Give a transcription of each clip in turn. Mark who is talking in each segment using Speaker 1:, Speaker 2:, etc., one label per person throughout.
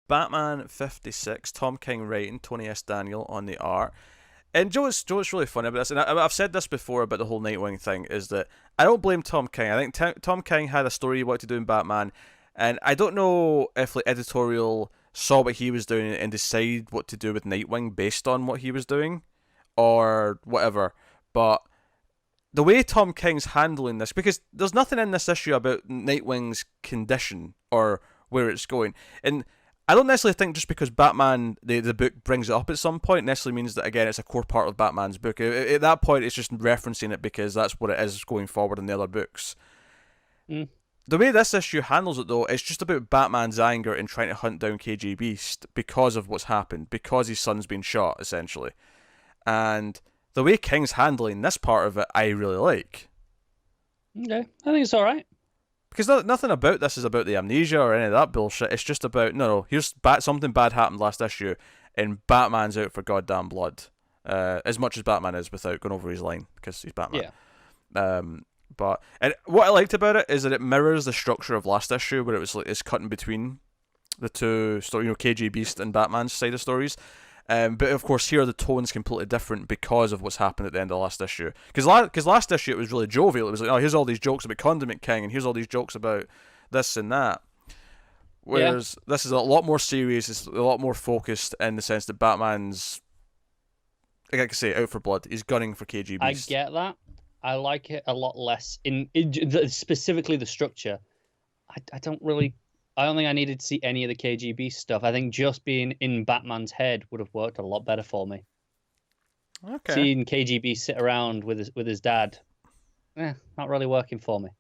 Speaker 1: Batman 56, Tom King writing, Tony S. Daniel on the art. And Joe's really funny about this, and I've said this before about the whole Nightwing thing, is that I don't blame Tom King. I think Tom King had a story he wanted to do in Batman, and I don't know if like editorial saw what he was doing and decided what to do with Nightwing based on what he was doing, or whatever. But the way Tom King's handling this, because there's nothing in this issue about Nightwing's condition or where it's going, and I don't necessarily think just because Batman, the book, brings it up at some point necessarily means that, again, it's a core part of Batman's book. At that point, it's just referencing it because that's what it is going forward in the other books.
Speaker 2: Mm.
Speaker 1: The way this issue handles it, though, it's just about Batman's anger in trying to hunt down KG Beast because of what's happened, because his son's been shot, essentially. And the way King's handling this part of it, I really like.
Speaker 2: Okay, I think it's all right.
Speaker 1: Because nothing about this is about the amnesia or any of that bullshit. It's just about, no, here's something bad happened last issue, and Batman's out for goddamn blood. As much as Batman is without going over his line, because he's Batman.
Speaker 2: Yeah.
Speaker 1: And what I liked about it is that it mirrors the structure of last issue, where it was like it's cutting between the two stories, KG Beast and Batman's side of stories. But of course, here the tone's completely different because of what's happened at the end of the last issue. Because last issue it was really jovial. It was like, oh, here's all these jokes about Condiment King, and here's all these jokes about this and that. Whereas this is a lot more serious. It's a lot more focused in the sense that Batman's, like I can say, out for blood. He's gunning for KG Beast.
Speaker 2: I get that. I like it a lot less specifically the structure. I don't really. I don't think I needed to see any of the KGB stuff. I think just being in Batman's head would have worked a lot better for me.
Speaker 1: Okay.
Speaker 2: Seeing KGB sit around with his dad, not really working for me.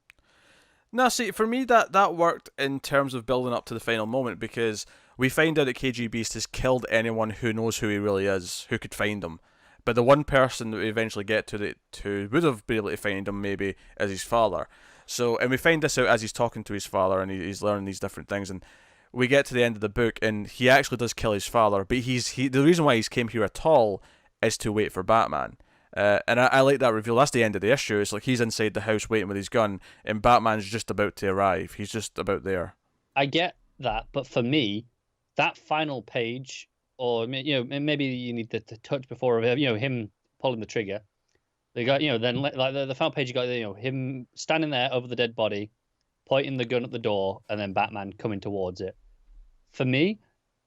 Speaker 1: No, see, for me that worked in terms of building up to the final moment, because we find out that KG Beast has killed anyone who knows who he really is, who could find him. But the one person that we eventually get to that who would have been able to find him maybe is his father. So, and we find this out as he's talking to his father and he's learning these different things, and we get to the end of the book and he actually does kill his father, but the reason why he's came here at all is to wait for Batman. And I like that reveal. That's the end of the issue. It's like he's inside the house waiting with his gun, and Batman's just about to arrive. He's just about there.
Speaker 2: I get that, but for me, that final page, or maybe you need the touch before him pulling the trigger. They got then like the final page, you got him standing there over the dead body, pointing the gun at the door, and then Batman coming towards it. For me,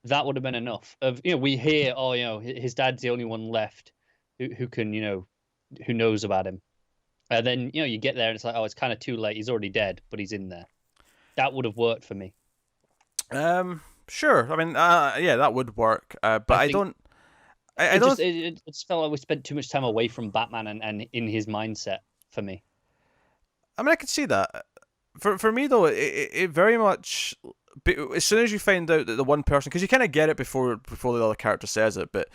Speaker 2: that would have been enough. We hear his dad's the only one left who can who knows about him, and then you get there and it's like, oh, it's kind of too late. He's already dead, but he's in there. That would have worked for me.
Speaker 1: Sure. I mean, yeah, that would work. But I don't.
Speaker 2: It just felt like we spent too much time away from Batman and in his mindset for me.
Speaker 1: I mean, I could see that. For me though, it very much. As soon as you find out that the one person, because you kind of get it before the other character says it, but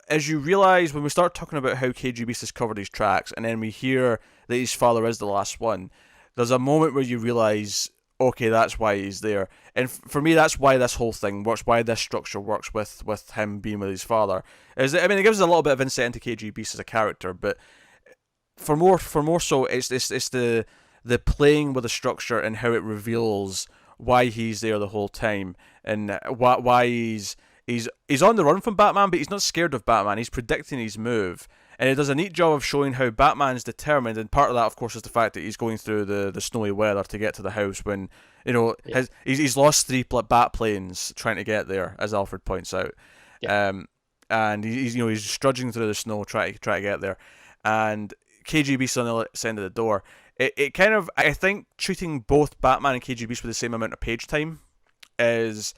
Speaker 1: as you realise when we start talking about how KG Beast has covered his tracks, and then we hear that his father is the last one, there's a moment where you realise, okay, that's why he's there. And for me, that's why this whole thing works, why this structure works with him being with his father. It gives us a little bit of insight into KG Beast as a character, but for more so, it's the playing with the structure and how it reveals why he's there the whole time, and why he's on the run from Batman, but he's not scared of Batman. He's predicting his move. And it does a neat job of showing how Batman's determined, and part of that, of course, is the fact that he's going through the snowy weather to get to the house when, he's lost 3 bat planes trying to get there, as Alfred points out. Yeah. And he's strudging through the snow trying to get there. And KG Beast on the other side of the door. It kind of, I think, treating both Batman and KG Beast with the same amount of page time is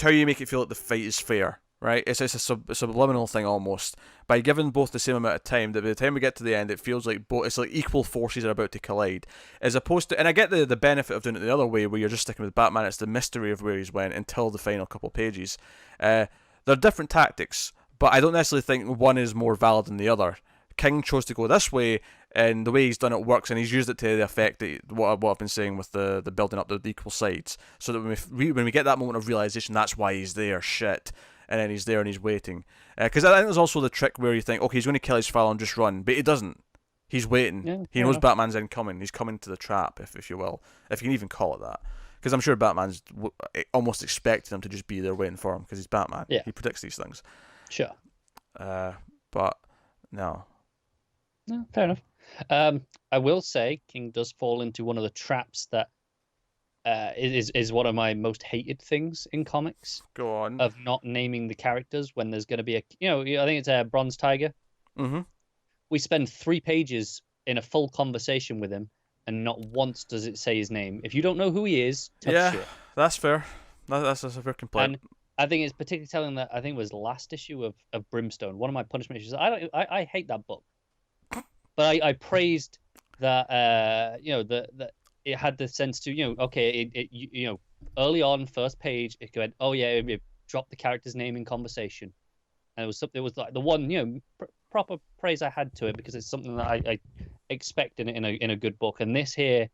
Speaker 1: how you make it feel like the fight is fair. Right, it's a subliminal thing almost. By giving both the same amount of time, that by the time we get to the end, it feels like it's like equal forces are about to collide, as opposed to. And I get the benefit of doing it the other way, where you're just sticking with Batman. It's the mystery of where he's went until the final couple pages. They're different tactics, but I don't necessarily think one is more valid than the other. King chose to go this way, and the way he's done it works, and he's used it to the effect that what I've been saying with the building up the equal sides, so that when we get that moment of realization, that's why he's there. Shit. And then he's there and he's waiting. Because I think there's also the trick where you think, okay, he's going to kill his father and just run, but he doesn't. He's waiting.
Speaker 2: Yeah,
Speaker 1: He
Speaker 2: fair
Speaker 1: knows
Speaker 2: enough.
Speaker 1: Batman's incoming. He's coming to the trap, if you will, if you can even call it that. Because I'm sure Batman's almost expecting him to just be there waiting for him because he's Batman.
Speaker 2: Yeah,
Speaker 1: He predicts these things.
Speaker 2: sure.
Speaker 1: But no.
Speaker 2: No, fair enough. I will say King does fall into one of the traps that is one of my most hated things in comics
Speaker 1: Go on.
Speaker 2: of not naming the characters when there's going to be a, I think it's a Bronze Tiger.
Speaker 1: Mm-hmm.
Speaker 2: We spend 3 pages in a full conversation with him, and not once does it say his name. If you don't know who he is, tough
Speaker 1: Yeah,
Speaker 2: shit.
Speaker 1: that's fair. That's a fair complaint.
Speaker 2: And I think it's particularly telling that I think it was the last issue of Brimstone. One of my punishment issues. I hate that book, but I praised that that it had the sense to okay early on first page it went, oh yeah, it dropped the character's name in conversation, and it was something, it was like the one proper praise I had to it, because it's something that I expect in a good book. And this here,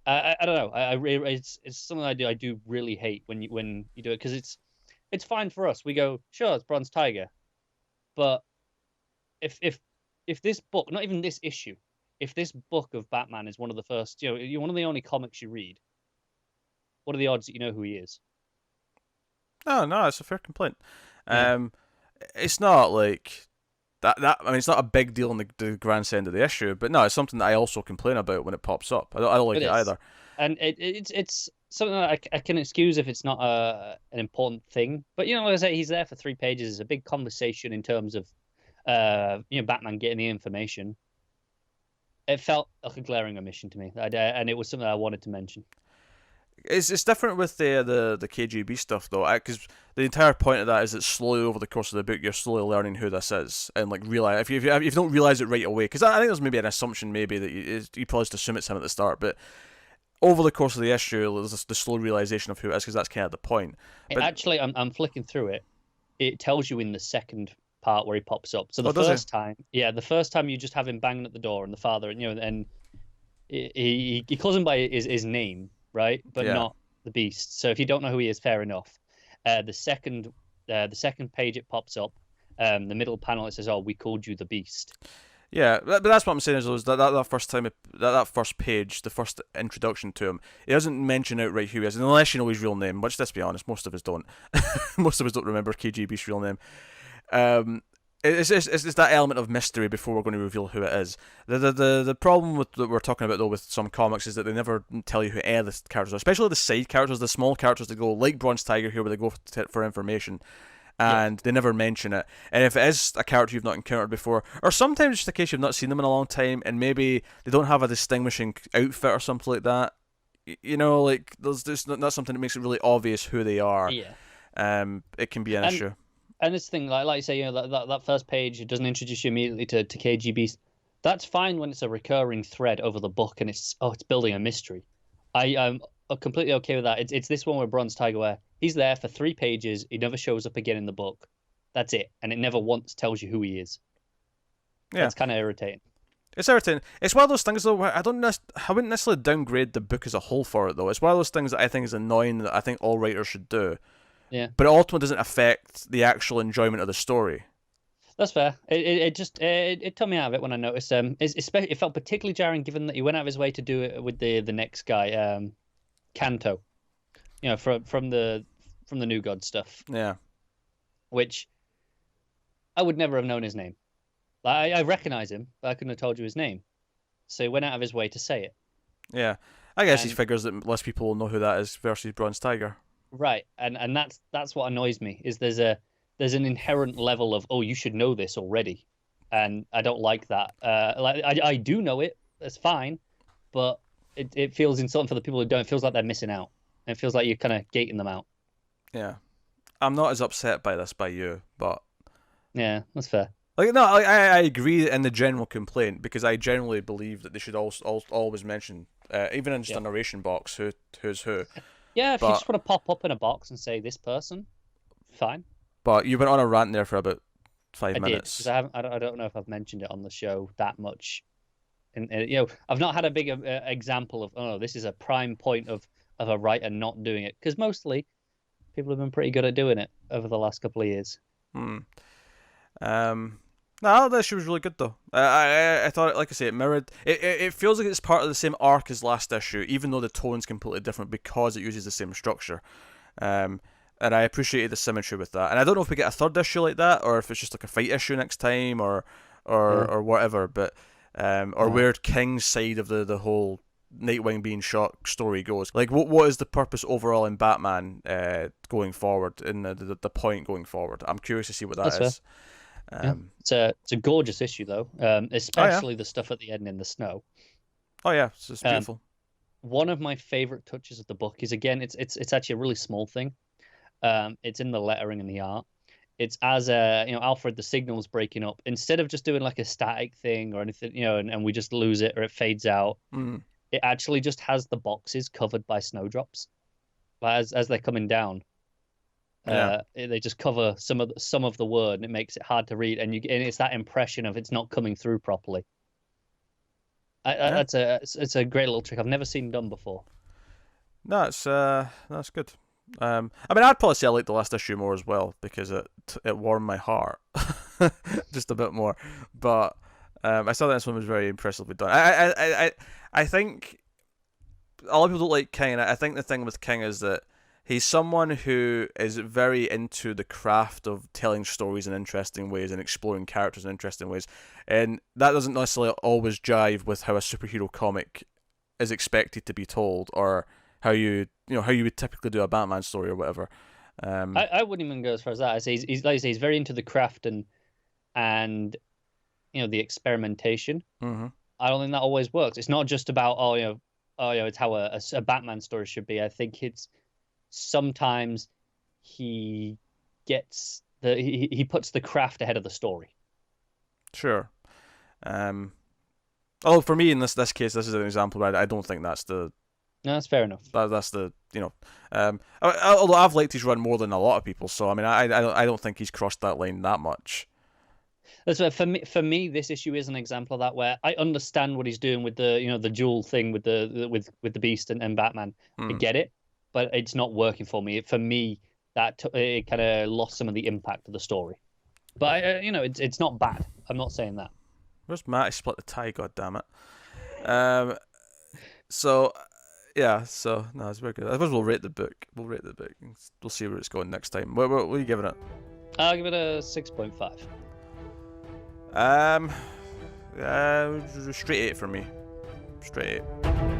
Speaker 2: I don't know, I really, it's something I do really hate when you do it, because it's fine for us. We go, sure, it's Bronze Tiger, but if this book, not even this issue, if this book of Batman is one of the first, you're one of the only comics you read, what are the odds that you know who he is?
Speaker 1: No, it's a fair complaint.
Speaker 2: Yeah,
Speaker 1: It's not like that. I mean, it's not a big deal in the grand sense of the issue, but no, it's something that I also complain about when it pops up. I don't like
Speaker 2: it
Speaker 1: it
Speaker 2: is,
Speaker 1: either.
Speaker 2: and it's something that I can excuse if it's not an important thing. But like I say, he's there for 3 pages. It's a big conversation in terms of Batman getting the information. It felt like a glaring omission to me, and it was something I wanted to mention.
Speaker 1: It's different with the KGB stuff though, because the entire point of that is that slowly over the course of the book you're slowly learning who this is, and like realize if you don't realize it right away, because I think there's maybe an assumption maybe that you probably just assume it's him at the start, but over the course of the issue there's the slow realization of who it is, because that's kind of the point. But
Speaker 2: Actually, I'm flicking through it. It tells you in the second part where he pops up. So
Speaker 1: oh,
Speaker 2: the
Speaker 1: does
Speaker 2: first time, yeah, the first time you just have him banging at the door, and the father, and he calls him by his name, right? But
Speaker 1: Yeah.
Speaker 2: not the Beast. So if you don't know who he is, fair enough. The second page it pops up, the middle panel, it says, "Oh, we called you the Beast."
Speaker 1: Yeah, but that's what I'm saying is that first time, that first page, the first introduction to him, he doesn't mention outright who he is, unless you know his real name, which, let's be honest, most of us don't. Most of us don't remember KGB's real name. It's that element of mystery before we're going to reveal who it is. The problem with that we're talking about though with some comics is that they never tell you who any of the characters are, especially the side characters, the small characters that go like Bronze Tiger here, where they go for information, and they never mention it. And if it is a character you've not encountered before, or sometimes just a case you've not seen them in a long time, and maybe they don't have a distinguishing outfit or something like that, like there's not something that makes it really obvious who they are.
Speaker 2: Yeah.
Speaker 1: It can be an
Speaker 2: And
Speaker 1: issue.
Speaker 2: and this thing, like you say, that first page, it doesn't introduce you immediately to KGB. That's fine when it's a recurring thread over the book and it's building a mystery. I'm completely okay with that. It's this one with Bronze Tiger where he's there for 3 pages, he never shows up again in the book. That's it, and it never once tells you who he is.
Speaker 1: Yeah,
Speaker 2: That's kind of irritating.
Speaker 1: it's irritating. It's one of those things though where I wouldn't necessarily downgrade the book as a whole for it though. It's one of those things that I think is annoying that I think all writers should do.
Speaker 2: Yeah,
Speaker 1: But it ultimately doesn't affect the actual enjoyment of the story.
Speaker 2: that's fair. It just it took me out of it when I noticed. Especially it felt particularly jarring given that he went out of his way to do it with the next guy, Kanto. From the New God stuff,
Speaker 1: Yeah.
Speaker 2: which I would never have known his name. Like, I recognize him, but I couldn't have told you his name. So he went out of his way to say it.
Speaker 1: Yeah. I guess he
Speaker 2: And
Speaker 1: figures that less people will know who that is versus Bronze Tiger.
Speaker 2: right, and that's what annoys me is there's an inherent level of, oh, you should know this already, and I don't like that. Like I do know it, that's fine, but it feels insulting for the people who don't. It feels like they're missing out. It feels like you're kind of gating them out.
Speaker 1: Yeah. I'm not as upset by this by you, but
Speaker 2: Yeah, that's fair.
Speaker 1: like no, I agree in the general complaint, because I generally believe that they should always mention, even in just
Speaker 2: Yeah.
Speaker 1: a narration box, who's who.
Speaker 2: Yeah, if you
Speaker 1: But
Speaker 2: just want to pop up in a box and say this person, fine.
Speaker 1: but you went on a rant there for about five
Speaker 2: I did because
Speaker 1: minutes.
Speaker 2: I don't know if I've mentioned it on the show that much. And I've not had a big example of, oh, this is a prime point of a writer not doing it, because mostly people have been pretty good at doing it over the last couple of years.
Speaker 1: Hmm. Um. No, that issue was really good though. I thought, like I say, it mirrored. It feels like it's part of the same arc as last issue, even though the tone's completely different because it uses the same structure. Um, and I appreciated the symmetry with that. And I don't know if we get a third issue like that, or if it's just like a fight issue next time,
Speaker 2: Yeah.
Speaker 1: or whatever. But or
Speaker 2: Uh,
Speaker 1: where King's side of the whole Nightwing being shot story goes. Like, what is the purpose overall in Batman going forward, in the point going forward? I'm curious to see what
Speaker 2: that's
Speaker 1: that
Speaker 2: fair.
Speaker 1: is.
Speaker 2: Yeah. It's a gorgeous issue though,
Speaker 1: Oh yeah.
Speaker 2: especially the stuff at the end in the snow.
Speaker 1: Oh yeah, it's
Speaker 2: Um,
Speaker 1: beautiful.
Speaker 2: one of my favorite touches of the book is, again, it's actually a really small thing. It's in the lettering and the art. It's as Alfred, the signal's breaking up. Instead of just doing like a static thing or anything, and we just lose it or it fades out,
Speaker 1: Mm,
Speaker 2: it actually just has the boxes covered by snowdrops, like, as they're coming down.
Speaker 1: yeah,
Speaker 2: They just cover some of the word, and it makes it hard to read. And it's that impression of it's not coming through properly.
Speaker 1: yeah.
Speaker 2: It's a great little trick I've never seen done before.
Speaker 1: No, that's good. I mean, I'd probably say I like the last issue more as well because it warmed my heart just a bit more. But I saw that this one was very impressively done. I think a lot of people don't like King, and I think the thing with King is that he's someone who is very into the craft of telling stories in interesting ways and exploring characters in interesting ways, and that doesn't necessarily always jive with how a superhero comic is expected to be told, or how how you would typically do a Batman story or whatever.
Speaker 2: I wouldn't even go as far as that. I say he's like I say, he's very into the craft and the experimentation.
Speaker 1: Mm-hmm.
Speaker 2: I don't think that always works. It's not just about it's how a Batman story should be. I think it's sometimes he he puts the craft ahead of the story.
Speaker 1: Sure. Um, oh, for me in this case, this is an example where I don't think that's the
Speaker 2: No, that's fair enough.
Speaker 1: that's the although I've liked his run more than a lot of people, so I mean I don't think he's crossed that line that much.
Speaker 2: That's why for me this issue is an example of that, where I understand what he's doing with the dual thing with with the Beast and Batman. I
Speaker 1: Mm.
Speaker 2: get it, but it's not working for me. For me, it kind of lost some of the impact of the story. But it's not bad. I'm not saying that.
Speaker 1: Where's Matt? He split the tie. God damn it. Um. So yeah. So no, it's very good. I suppose we'll rate the book. We'll rate the book. We'll see where it's going next time. What are you giving it?
Speaker 2: I'll give it a 6.5.
Speaker 1: Um. Straight 8 for me. Straight 8.